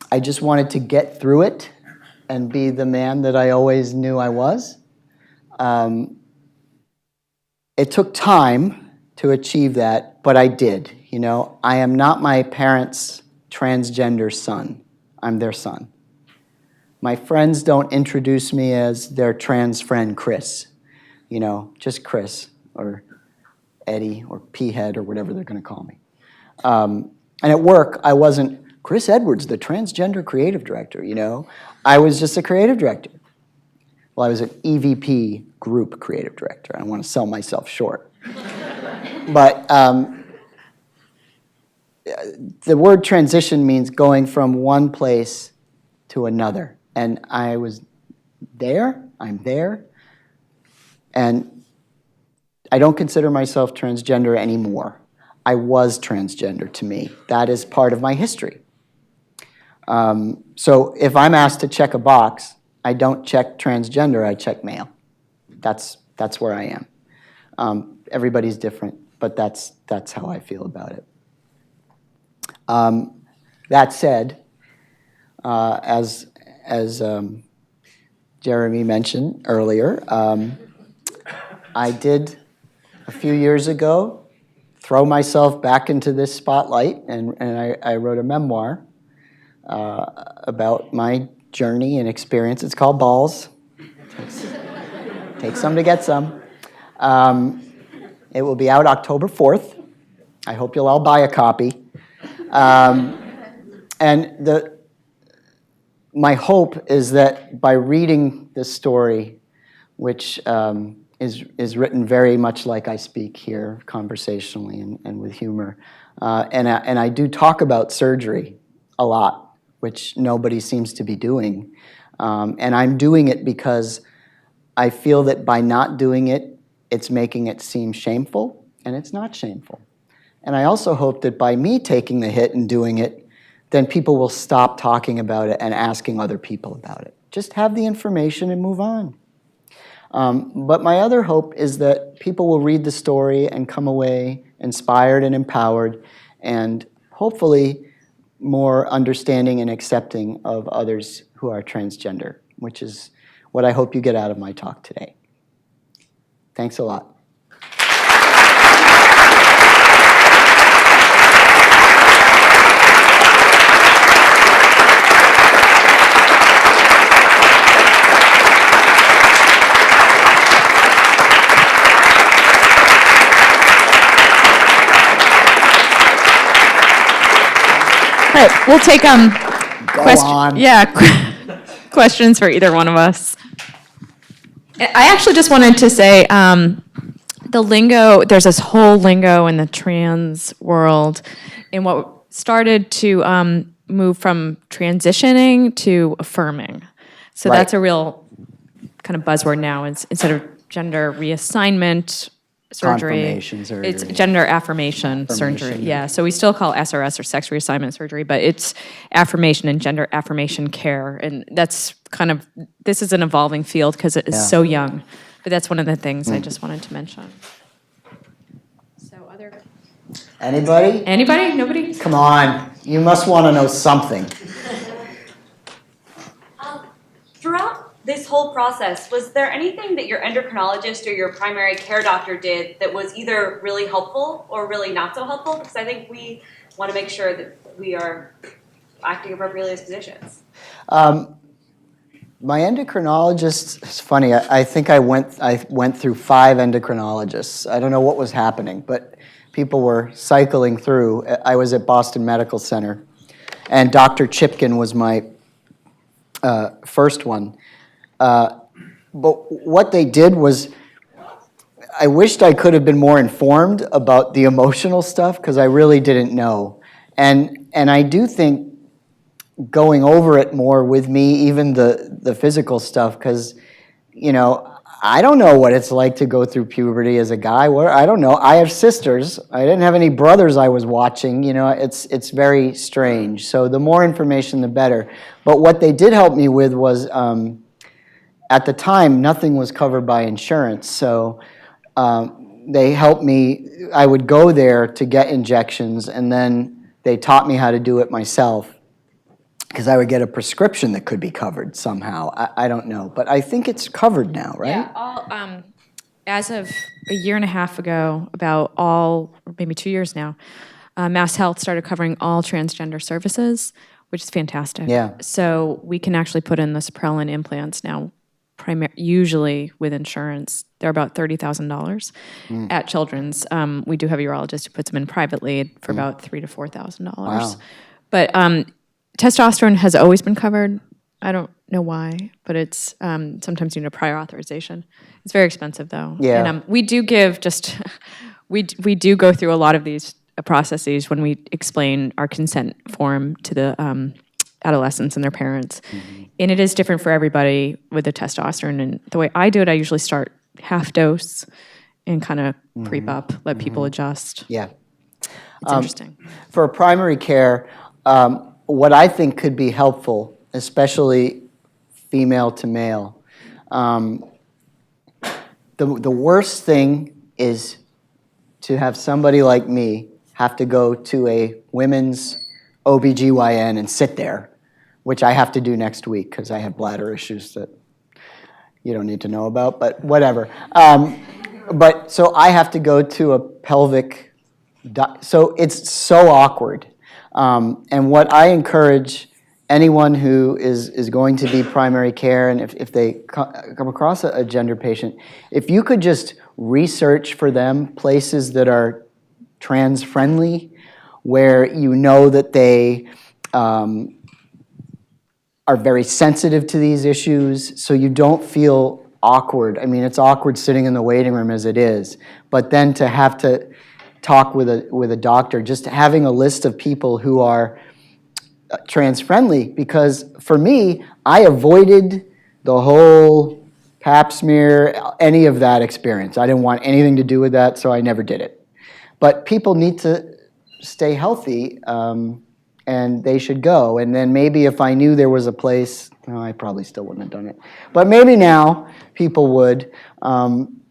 I just wanted to get through it and be the man that I always knew I was. It took time to achieve that, but I did. You know, I am not my parents' transgender son. I'm their son. My friends don't introduce me as their trans friend Chris. You know, just Chris or Eddie or P-head or whatever they're going to call me. And at work, I wasn't Chris Edwards, the transgender creative director, you know. I was just a creative director. Well, I was an EVP group creative director. I don't want to sell myself short. But the word transition means going from one place to another. And I was there, I'm there, and I don't consider myself transgender anymore. I was transgender to me. That is part of my history. So if I'm asked to check a box, I don't check transgender, I check male. That's where I am. Everybody's different, but that's how I feel about it. That said, as Jeremy mentioned earlier, I did a few years ago throw myself back into this spotlight, and I wrote a memoir about my journey and experience. It's called Balls. Take some to get some. It will be out October 4th. I hope you'll all buy a copy. And my hope is that by reading this story, which is written very much like I speak here, conversationally and with humor, and I do talk about surgery a lot, which nobody seems to be doing, and I'm doing it because I feel that by not doing it, it's making it seem shameful, and it's not shameful. And I also hope that by me taking the hit and doing it, then people will stop talking about it and asking other people about it. Just have the information and move on. But my other hope is that people will read the story and come away inspired and empowered and hopefully more understanding and accepting of others who are transgender, which is what I hope you get out of my talk today. Thanks a lot. All right, we'll take Go on. questions for either one of us. I actually just wanted to say the lingo. There's this whole lingo in the trans world, and what started to move from transitioning to affirming. So Right. that's a real kind of buzzword now. It's instead of gender reassignment surgery, Confirmation surgery. it's gender affirmation surgery. Affirmation. Yeah, so we still call SRS or sex reassignment surgery, but it's affirmation and gender affirmation care, and that's kind of, this is an evolving field because it is Yeah. so young. But that's one of the things I just wanted to mention. So Anybody? anybody? Nobody? Come on. You must want to know something. Throughout this whole process, was there anything that your endocrinologist or your primary care doctor did that was either really helpful or really not so helpful? Because I think we want to make sure that we are acting appropriately as physicians. My endocrinologist, it's funny, I think I went through 5 endocrinologists. I don't know what was happening, but people were cycling through. I was at Boston Medical Center, and Dr. Chipkin was my first one. But what they did was, I wished I could have been more informed about the emotional stuff because I really didn't know. And I do think going over it more with me, even the physical stuff, because, you know, I don't know what it's like to go through puberty as a guy. I don't know. I have sisters. I didn't have any brothers I was watching. You know, it's very strange. So the more information, the better. But what they did help me with was, at the time, nothing was covered by insurance. So they helped me. I would go there to get injections, and then they taught me how to do it myself, because I would get a prescription that could be covered somehow. I don't know, but I think it's covered now, right? Yeah, all, as of a year and a half ago, or maybe 2 years now, Mass Health started covering all transgender services, which is fantastic. Yeah. So we can actually put in the Supprelin implants now, usually with insurance. They're about $30,000 at Children's. We do have a urologist who puts them in privately for about $3,000 to $4,000. Wow. But testosterone has always been covered. I don't know why, but it's sometimes you need a prior authorization. It's very expensive though. Yeah. And we do give we do go through a lot of these processes when we explain our consent form to the adolescents and their parents. Mm-hmm. And it is different for everybody with the testosterone. And the way I do it, I usually start half dose and kind of creep up, let people adjust. Yeah. It's interesting. For primary care, what I think could be helpful, especially female to male, the worst thing is to have somebody like me have to go to a women's OBGYN and sit there, which I have to do next week because I have bladder issues that you don't need to know about, but whatever. But so I have to go to a pelvic, so it's so awkward. And what I encourage anyone who is going to be primary care, and if they come across a gender patient, if you could just research for them places that are trans-friendly, where you know that they are very sensitive to these issues, so you don't feel awkward. I mean, it's awkward sitting in the waiting room as it is, but then to have to talk with a doctor, just having a list of people who are trans-friendly, because for me, I avoided the whole pap smear, any of that experience. I didn't want anything to do with that, so I never did it. But people need to stay healthy, and they should go. And then maybe if I knew there was a place, I probably still wouldn't have done it. But maybe now people would. And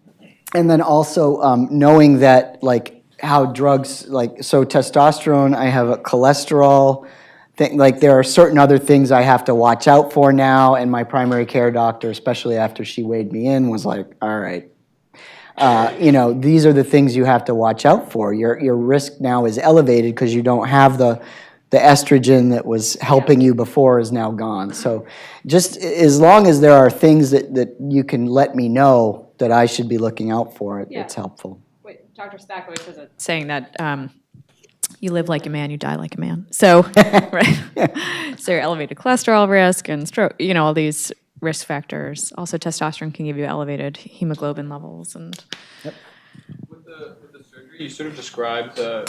then also knowing that, like, how drugs, like, so testosterone, I have a cholesterol thing, like there are certain other things I have to watch out for now, and my primary care doctor, especially after she weighed me in, was like, all right, these are the things you have to watch out for. Your risk now is elevated because you don't have the estrogen that was helping you before is now gone. So just as long as there are things that you can let me know that I should be looking out for, it's helpful. Wait, Dr. Spack always says it, saying that you live like a man, you die like a man. So, right. So your elevated cholesterol risk and stroke, all these risk factors. Also, testosterone can give you elevated hemoglobin levels. And with the surgery, you sort of described the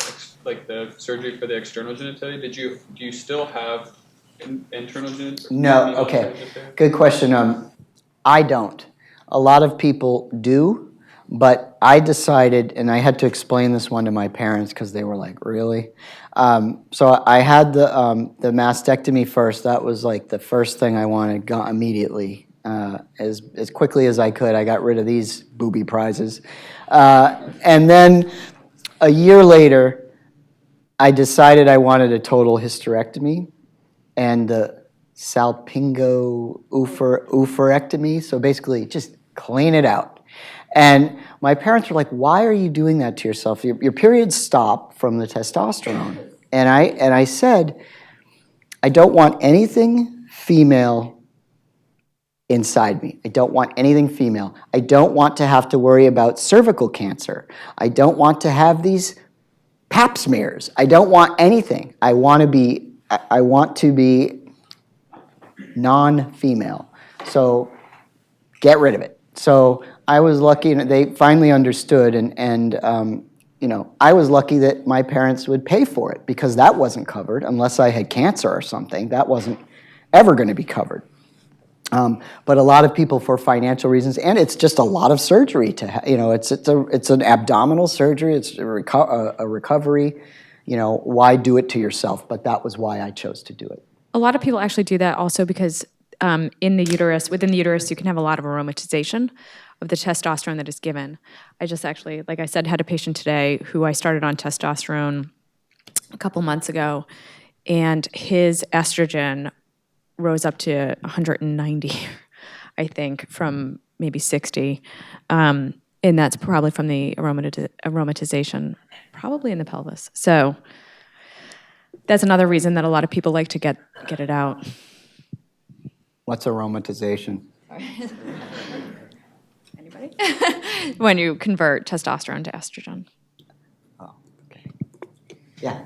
surgery for the external genitalia. Do you still have internal genitalia? No. Okay. Good question. I don't. A lot of people do, but I decided, and I had to explain this one to my parents because they were like, "Really?" So I had the mastectomy first. That was like the first thing I wanted. Got immediately, as quickly as I could. I got rid of these booby prizes, and then a year later, I decided I wanted a total hysterectomy, and the salpingo-oophorectomy. So basically, just clean it out. And my parents were like, "Why are you doing that to yourself? Your periods stop from the testosterone." And I said, "I don't want anything female inside me. I don't want anything female. I don't want to have to worry about cervical cancer. I don't want to have these pap smears. I don't want anything. I want to be non-female. So get rid of it." So I was lucky, and they finally understood, and I was lucky that my parents would pay for it, because that wasn't covered unless I had cancer or something. That wasn't ever going to be covered. But a lot of people, for financial reasons, and it's just a lot of surgery to it's an abdominal surgery. It's a recovery. Why do it to yourself? But that was why I chose to do it. a lot of people actually do that also because within the uterus, you can have a lot of aromatization of the testosterone that is given. I just actually, like I said, had a patient today who I started on testosterone a couple months ago, and his estrogen rose up to 190, I think, from maybe 60. And that's probably from the aromatization, probably in the pelvis. So that's another reason that a lot of people like to get it out. What's aromatization? Anybody? When you convert testosterone to estrogen. Oh, okay. Yeah.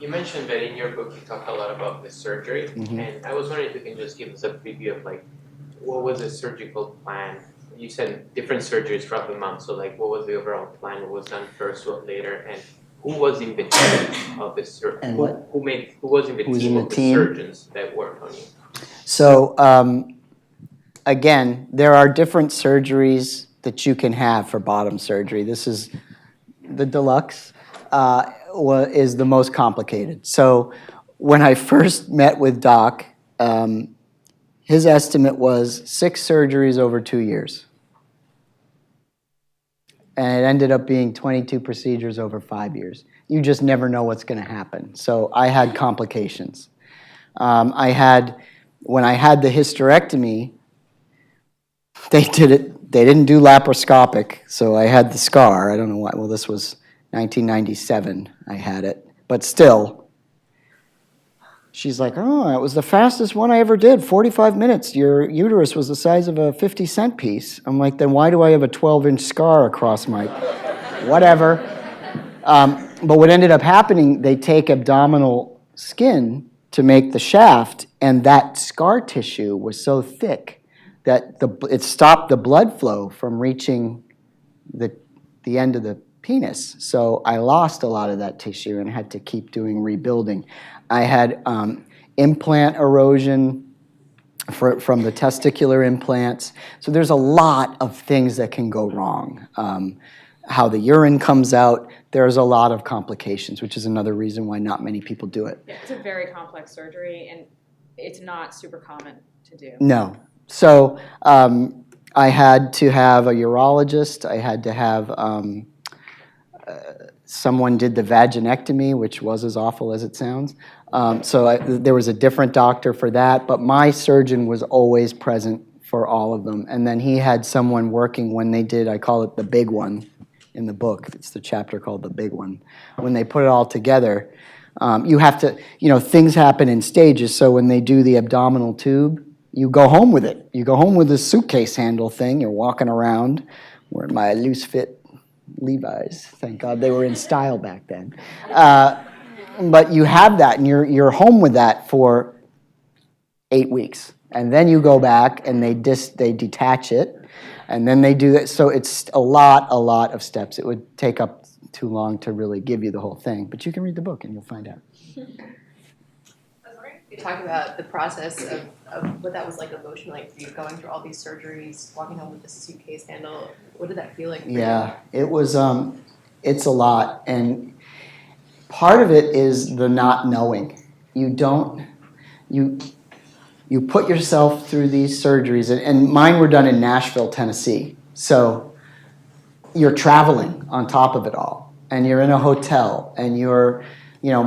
You mentioned that in your book you talk a lot about the surgery, and I was wondering if you can just give us a preview of what was the surgical plan. You said different surgeries throughout the month, so what was the overall plan? What was done first, what later, and who was in the team of the surgeon? And who was in the Who's team in of the the team? surgeons that worked on you? So again, there are different surgeries that you can have for bottom surgery. This is the deluxe, is the most complicated. So when I first met with Doc, his estimate was 6 surgeries over 2 years. And it ended up being 22 procedures over 5 years. You just never know what's going to happen. So I had complications. When I had the hysterectomy, they didn't do laparoscopic, so I had the scar. I don't know why. Well, this was 1997 I had it. But still, she's like, "Oh, it was the fastest one I ever did, 45 minutes. Your uterus was the size of a 50-cent piece." I'm like, "Then why do I have a 12-inch scar across my..." Whatever. But what ended up happening, they take abdominal skin to make the shaft, And that scar tissue was so thick that it stopped the blood flow from reaching the end of the penis. So I lost a lot of that tissue and had to keep doing rebuilding. I had implant erosion from the testicular implants. So there's a lot of things that can go wrong. How the urine comes out, there's a lot of complications, which is another reason why not many people do it. Yeah, it's a very complex surgery, and it's not super common to do. No. So I had to have a urologist. I had to have someone did the vaginectomy, which was as awful as it sounds. There was a different doctor for that, but my surgeon was always present for all of them. And then he had someone working when they did, I call it the big one in the book. It's the chapter called The Big One. When they put it all together, you have to, things happen in stages. So when they do the abdominal tube, you go home with it. You go home with this suitcase handle thing. You're walking around wearing my loose fit Levi's. Thank God they were in style back then. But you have that, and you're home with that for 8 weeks. And then you go back, and they detach it, and then they do that. So it's a lot of steps. It would take up too long to really give you the whole thing. But you can read the book, and you'll find out. You talk about the process of what that was like emotionally for you, going through all these surgeries, walking home with this suitcase handle. What did that feel like for you? Yeah, it was, it's a lot. And part of it is the not knowing. You put yourself through these surgeries, and mine were done in Nashville, Tennessee. So you're traveling on top of it all, and you're in a hotel, and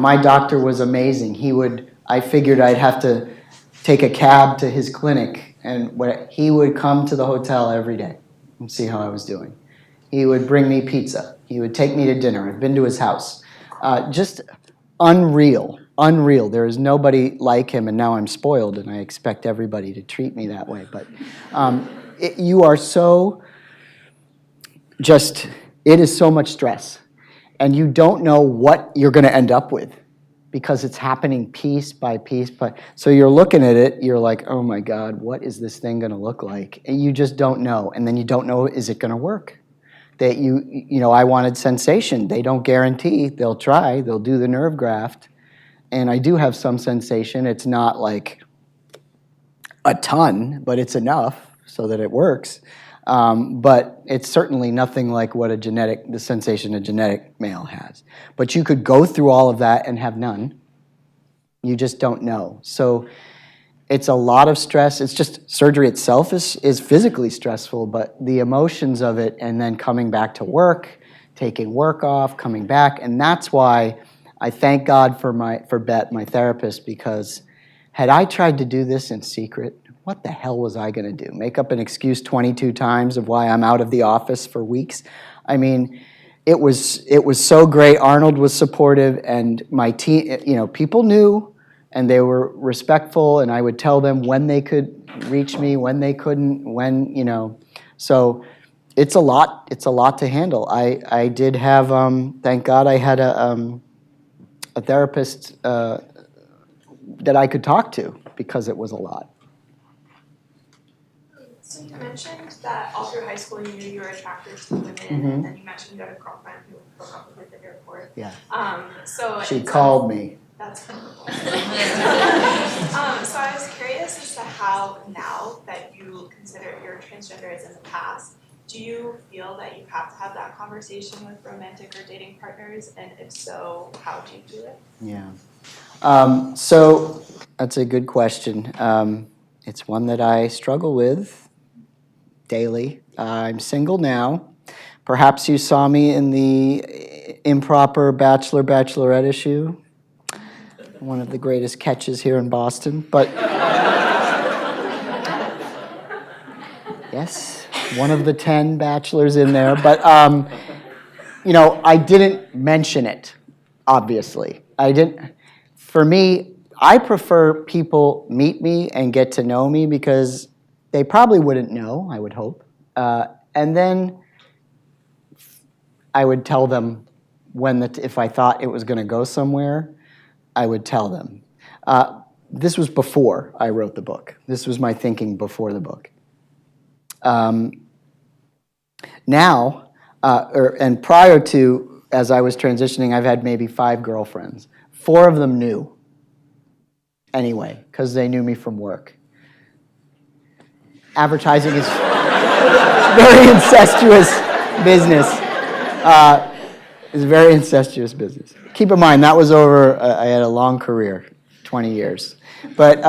my doctor was amazing. I figured I'd have to take a cab to his clinic, and he would come to the hotel every day and see how I was doing. He would bring me pizza. He would take me to dinner. I've been to his house. Just unreal. There is nobody like him, and now I'm spoiled, and I expect everybody to treat me that way. But you are so it is so much stress, and you don't know what you're going to end up with, because it's happening piece by piece. So you're looking at it, you're like, oh my God, what is this thing going to look like? And you just don't know. And then you don't know, is it going to work? I wanted sensation. They don't guarantee. They'll try. They'll do the nerve graft. And I do have some sensation. It's not like a ton, but it's enough so that it works. But it's certainly nothing like what the sensation a genetic male has. But you could go through all of that and have none. You just don't know. So it's a lot of stress. It's just surgery itself is physically stressful, but the emotions of it, and then coming back to work, taking work off, coming back, and that's why I thank God for Bet, my therapist, because had I tried to do this in secret, what the hell was I going to do? Make up an excuse 22 times of why I'm out of the office for weeks? I mean, it was so great. Arnold was supportive, and my team, people knew, and they were respectful, and I would tell them when they could reach me, when they couldn't, So it's a lot to handle. I did have, thank God I had a therapist that I could talk to, because it was a lot. So you mentioned that all through high school you knew you were attracted to women, and then you mentioned you had a girlfriend who broke up with at the airport. Yeah. So She called me. That's wonderful. So I was curious as to how, now that you consider your transgenderism in the past, do you feel that you have to have that conversation with romantic or dating partners? And if so, how do you do it? Yeah. So that's a good question. It's one that I struggle with daily. I'm single now. Perhaps you saw me in the improper Bachelor/Bachelorette issue. One of the greatest catches here in Boston. But yes, one of the 10 bachelors in there. But, I didn't mention it, obviously. For me, I prefer people meet me and get to know me, because they probably wouldn't know, I would hope. And then I would tell them if I thought it was going to go somewhere, I would tell them. this was before I wrote the book. This was my thinking before the book. And prior to, as I was transitioning, I've had maybe 5 girlfriends. 4 of them knew anyway, because they knew me from work. Advertising is very incestuous business. It's a very incestuous business. Keep in mind, that was over, I had a long career, 20 years. But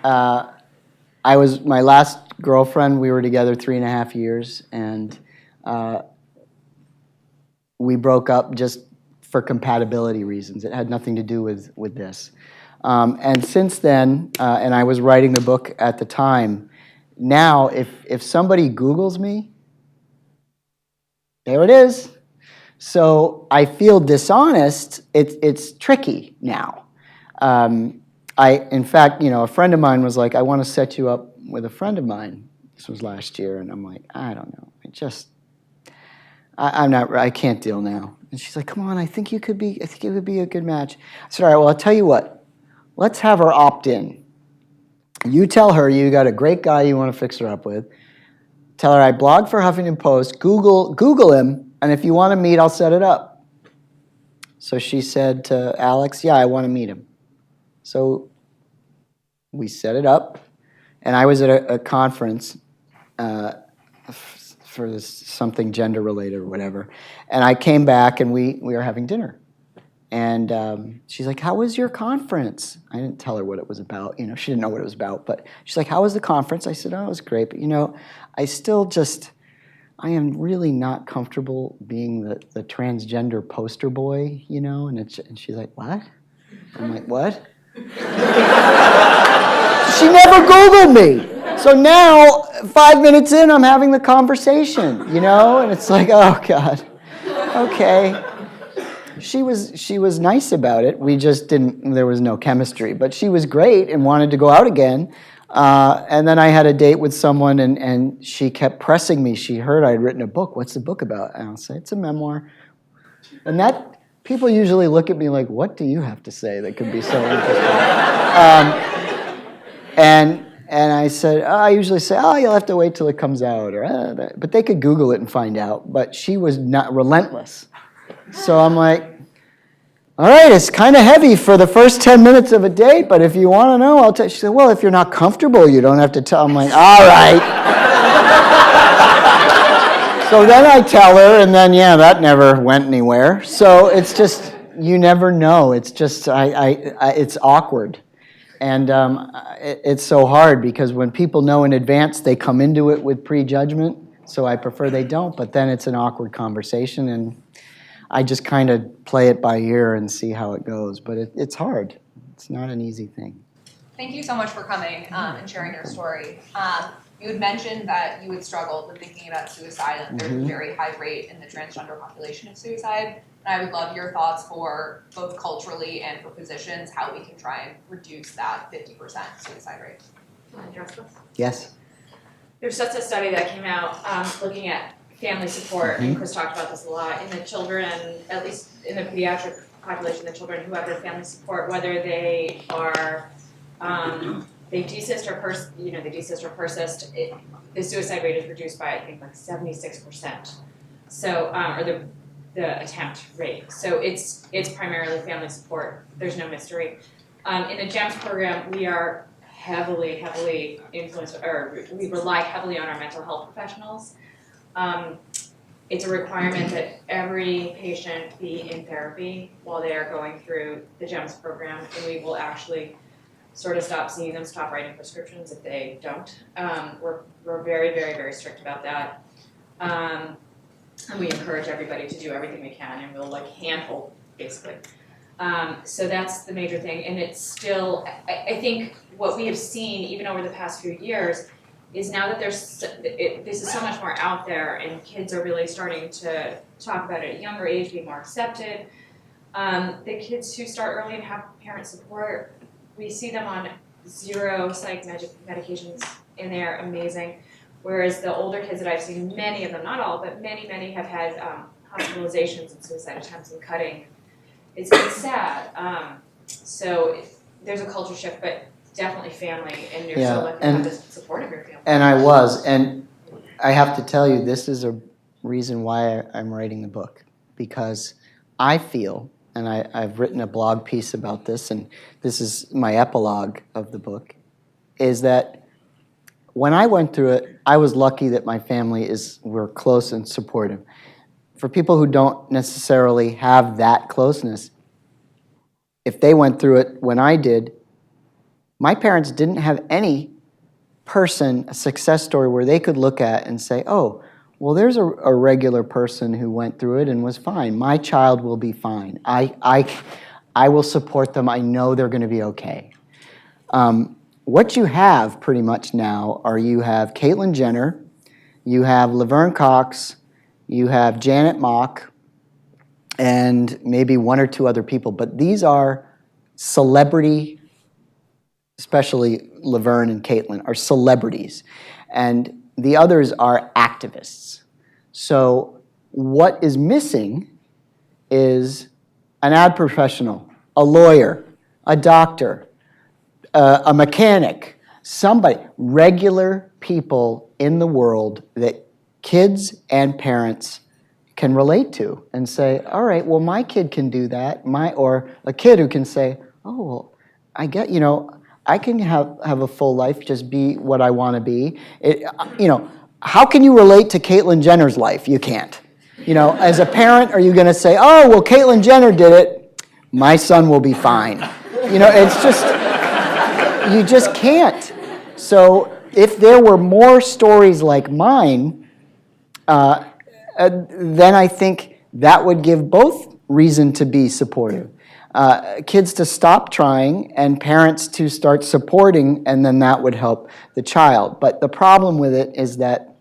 my last girlfriend, we were together 3.5 years, and we broke up just for compatibility reasons. It had nothing to do with this. And since then, and I was writing the book at the time, now if somebody Googles me, there it is. So I feel dishonest. It's tricky now. In fact, a friend of mine was like, I want to set you up with a friend of mine. This was last year, and I'm like, I don't know. I can't deal now. And she's like, come on, I think it would be a good match. I said, all right, well, I'll tell you what. Let's have her opt in. You tell her you got a great guy you want to fix her up with. Tell her I blog for Huffington Post. Google him, and if you want to meet, I'll set it up. So she said to Alex, yeah, I want to meet him. So we set it up, and I was at a conference for something gender related or whatever, and I came back and we were having dinner, and she's like, "How was your conference?" I didn't tell her what it was about. She didn't know what it was about, but she's like, "How was the conference?" I said, "Oh, it was great, but I am really not comfortable being the transgender poster boy, And she's like, "What?" I'm like, "What?" She never Googled me. So now, 5 minutes in, I'm having the conversation, And it's like, oh, God. Okay. She was nice about it. We just there was no chemistry. But she was great and wanted to go out again. And then I had a date with someone, and she kept pressing me. She heard I'd written a book. What's the book about? And I'll say, it's a memoir. And people usually look at me like, what do you have to say that could be so interesting? And I said, I usually say, you'll have to wait till it comes out. But they could Google it and find out. But she was not relentless. So I'm like, all right, it's kind of heavy for the first 10 minutes of a date, but if you want to know, I'll tell you. She said, well, if you're not comfortable, you don't have to tell. I'm like, all right. So then I tell her, and then, that never went anywhere. So it's just, you never know. It's just, it's awkward. And it's so hard because when people know in advance, they come into it with prejudgment. So I prefer they don't, but then it's an awkward conversation, and I just kind of play it by ear and see how it goes. But it's hard. It's not an easy thing. Thank you so much for coming and sharing your story. You had mentioned that you had struggled with thinking about suicide, and there's a very high rate in the transgender population of suicide. And I would love your thoughts for both culturally and for physicians, how we can try and reduce that 50% suicide rate. Want to address this? Yes. There's such a study that came out looking at family support, and Chris talked about this a lot, in the children, at least in the pediatric population, the children who have their family support, whether they are they desist or persist, the suicide rate is reduced by, I think, like 76%. So, or the attempt rate. So it's primarily family support. There's no mystery. In the GEMS program, we are heavily influenced, or we rely heavily on our mental health professionals. It's a requirement that every patient be in therapy while they are going through the GEMS program, and we will actually sort of stop seeing them, stop writing prescriptions if they don't. We're very strict about that. And we encourage everybody to do everything we can, and we'll handhold, basically. So that's the major thing, and it's still, I think what we have seen, even over the past few years, is now that this is so much more out there, and kids are really starting to talk about it at a younger age, be more accepted. The kids who start early and have parent support, we see them on 0 psych medications, and they're amazing. Whereas the older kids that I've seen, many of them, not all, but many have had hospitalizations and suicide attempts and cutting. It's sad. So there's a culture shift, but definitely family, and you're Yeah, so lucky to and- have the support of your family. And I was, and I have to tell you, this is a reason why I'm writing the book, because I feel, and I've written a blog piece about this, and this is my epilogue of the book, is that when I went through it, I was lucky that my family were close and supportive. For people who don't necessarily have that closeness, if they went through it when I did, my parents didn't have any person, a success story where they could look at and say, oh, well, there's a regular person who went through it and was fine. My child will be fine. I will support them. I know they're going to be okay. What you have pretty much now are you have Caitlyn Jenner, you have Laverne Cox, you have Janet Mock, and maybe one or two other people. But these are celebrity, especially Laverne and Caitlyn, are celebrities. And the others are activists. So what is missing is an ad professional, a lawyer, a doctor, a mechanic, somebody, regular people in the world that kids and parents can relate to and say, all right, well, my kid can do that. Or a kid who can say, oh, well, I get, I can have a full life, just be what I want to be. How can you relate to Caitlyn Jenner's life? You can't. As a parent, are you going to say, oh, well, Caitlyn Jenner did it, my son will be fine. It's just, you just can't. So if there were more stories like mine, then I think that would give both reason to be supportive. Kids to stop trying and parents to start supporting, and then that would help the child. But the problem with it is that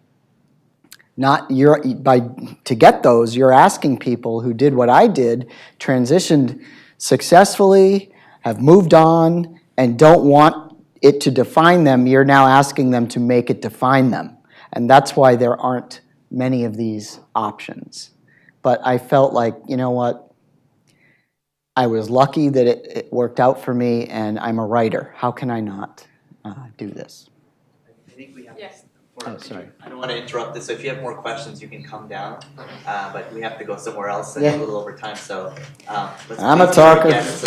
to get those, you're asking people who did what I did, transitioned successfully, have moved on, and don't want it to define them. You're now asking them to make it define them. And that's why there aren't many of these options. But I felt like, you know what? I was lucky that it worked out for me, and I'm a writer. How can I not do this? I think we have. Yes. Oh, sorry. I don't want to interrupt this, so if you have more questions, you can come down. But we have to go somewhere else and Yeah. a little over time. So let's. I'm a please do it talker. again. So